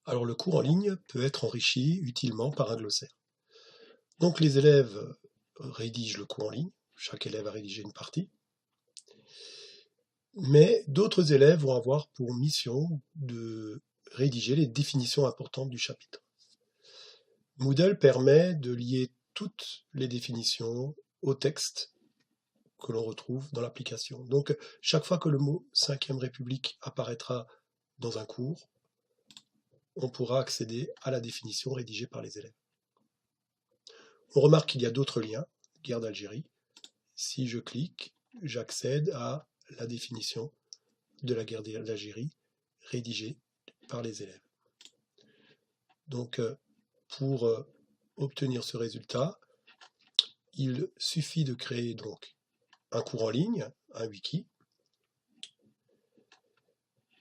Alors le cours en ligne peut être enrichi utilement par un glossaire. Donc les élèves rédigent le cours en ligne, chaque élève a rédigé une partie, mais d'autres élèves vont avoir pour mission de rédiger les définitions importantes du chapitre. Moodle permet de lier toutes les définitions au texte que l'on retrouve dans l'application. Donc chaque fois que le mot 5e République apparaîtra dans un cours, on pourra accéder à la définition rédigée par les élèves. On remarque qu'il y a d'autres liens, guerre d'Algérie. Si je clique, j'accède à la définition de la guerre d'Algérie rédigée par les élèves. Donc pour obtenir ce résultat, il suffit de créer donc un cours en ligne, un wiki,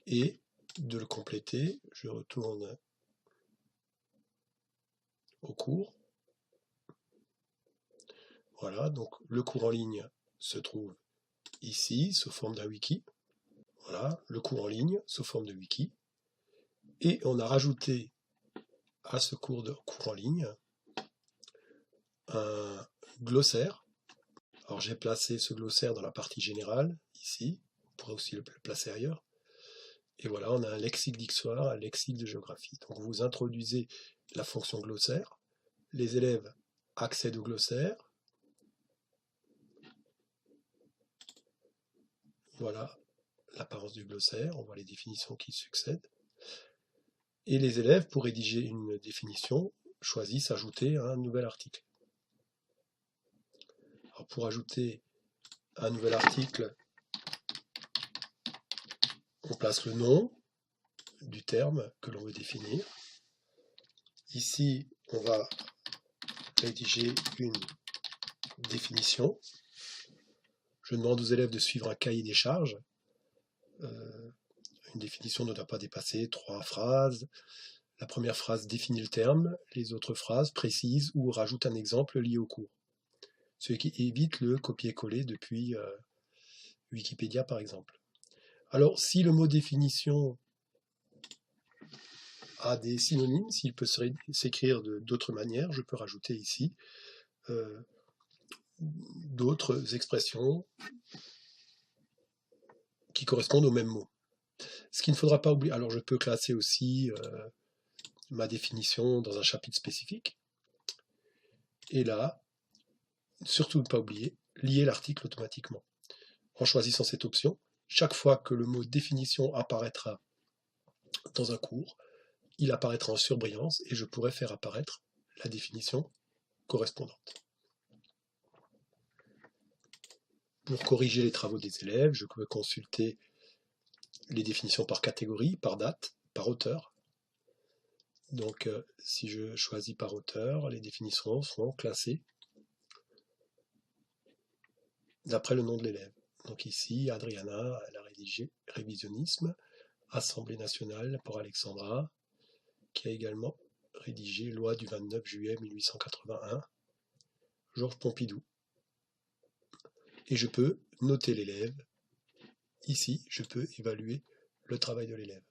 et de le compléter. Je retourne au cours. Voilà, donc le cours en ligne se trouve ici, sous forme d'un wiki. Voilà, le cours en ligne, sous forme de wiki. Et on a rajouté à ce cours en ligne un glossaire. Alors j'ai placé ce glossaire dans la partie générale, ici. On pourrait aussi le placer ailleurs. Et voilà, on a un lexique d'histoire, un lexique de géographie. Donc vous introduisez la fonction glossaire. Les élèves accèdent au glossaire. Voilà l'apparence du glossaire, on voit les définitions qui succèdent. Et les élèves, pour rédiger une définition, choisissent ajouter un nouvel article. Alors pour ajouter un nouvel article, on place le nom du terme que l'on veut définir. Ici, on va rédiger une définition. Je demande aux élèves de suivre un cahier des charges. Une définition ne doit pas dépasser 3 phrases. La première phrase définit le terme, les autres phrases précisent ou rajoutent un exemple lié au cours. Ce qui évite le copier-coller depuis Wikipédia par exemple. Alors si le mot définition a des synonymes, s'il peut s'écrire d'autres manières, je peux rajouter ici d'autres expressions qui correspondent au même mot. Ce qu'il ne faudra pas oublier, alors je peux classer aussi ma définition dans un chapitre spécifique. Et là, surtout ne pas oublier, lier l'article automatiquement. En choisissant cette option, chaque fois que le mot définition apparaîtra dans un cours, il apparaîtra en surbrillance et je pourrai faire apparaître la définition correspondante. Pour corriger les travaux des élèves, je peux consulter les définitions par catégorie, par date, par auteur. Donc si je choisis par auteur, les définitions seront classées d'après le nom de l'élève. Donc ici, Adriana, elle a rédigé Révisionnisme, Assemblée nationale pour Alexandra, qui a également rédigé Loi du 29 juillet 1881, Georges Pompidou. Et je peux noter l'élève. Ici, je peux évaluer le travail de l'élève.